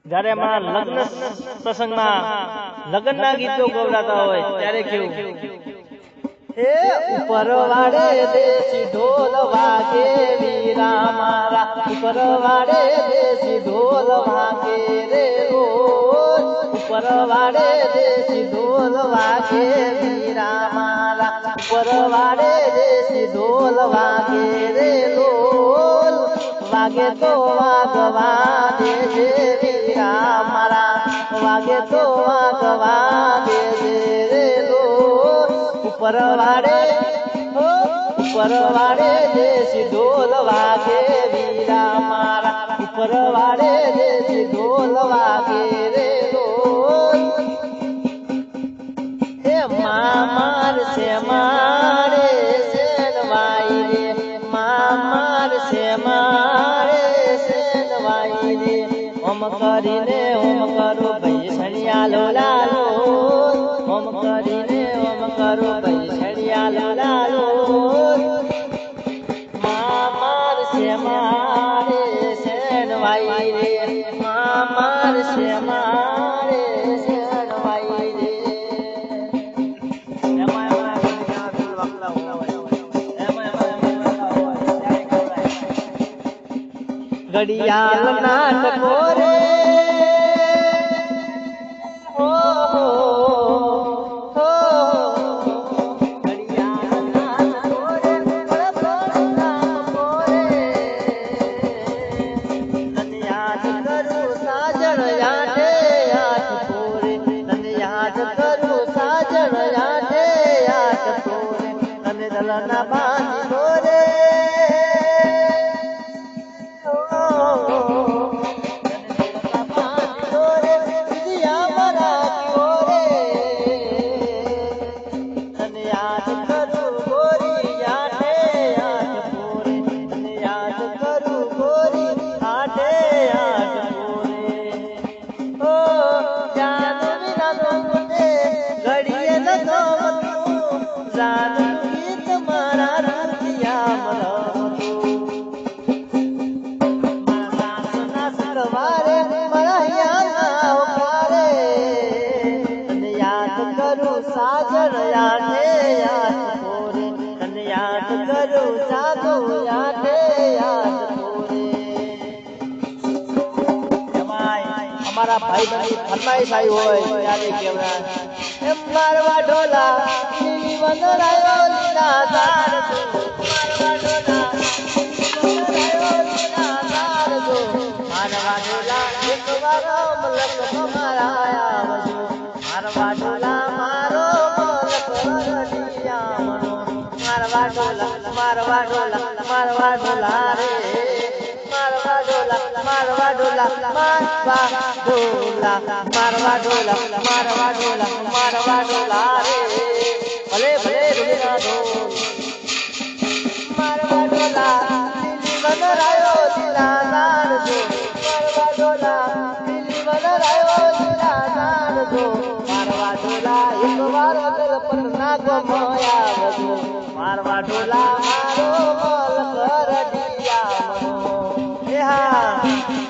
જ્યારે લગ્ન પ્રસંગમાં લગ્નના ગીતો ગવડાતા હોય ત્યારે કેવું હે ઉપર વાડે દેશી ઢોલ વાગે વીરા મારા ઉપર વાડે દેશી ઢોલ વાગે રે ઉપર વાડે દેશી ઢોલ વાગે વીરા મારા ઉપર વાડે દેશી ઢોલ વાગે રે ઢોલ વાગે તો વાગવા દેજે વીરા મારા વાગે તો વાગવા દેજે રે ઢોલ ઉપર વાડે દેશી ઢોલ વાગે વીરા મારા ઉપર વાડે દેશી ઢોલ વાગે રે ઢોલ હે મામાર છે મારે સેનવાઈ રે મામાર છે મારે સેનવાઈ રે ઓમ કરીને ઓમ કરો ભાઈ સણિયા લોલાલો ઓમ કરીને ઓમ કરો ભાઈ સણિયા લોલાલો મામાર છે મારે સેનવાઈ રે મામાર છે મારે સેનવાઈ રે ઘડિયાળ નાટકો રે ઘડિયાળ નાટકો રે નાટકો રે તને યાદ કરું સાજણ યાદે યાદ પોરે તને યાદ કરું સાજણ યાદે યાદ પોરે તને દલના બાંધી દોરે સાજણ યાદે યાદ પોરે તને યાદ કરું જાગો યાદે યાદ પોરે અમારા ભાઈ બની ફરમાઈશ આવી હોય ત્યારે કેવડા એમ મારવા ઢોલા લીલી વનરાયો લીલા ઝાડ મારવા ઢોલા મારવા ઢોલા એક વાર મલક મારા આવજો મારવા ઢોલા મારવા ઢોલા રે મારવા ઢોલા મારવા ઢોલા મારવા ઢોલા મારવા ઢોલા મારવા ઢોલા મારવા ઢોલા રે ભલે ભલે ઢોલા ઢોલ મારવા ઢોલા લીલી વનરાયો લીલા ઝાડ મારવા ઢોલા લીલી વનરાયો લીલા ઝાડ મારવા ઢોલા એક વાર પર નાગમ આવજો મારવા ઢોલા મારો મલ કરડિયા મનો હે હા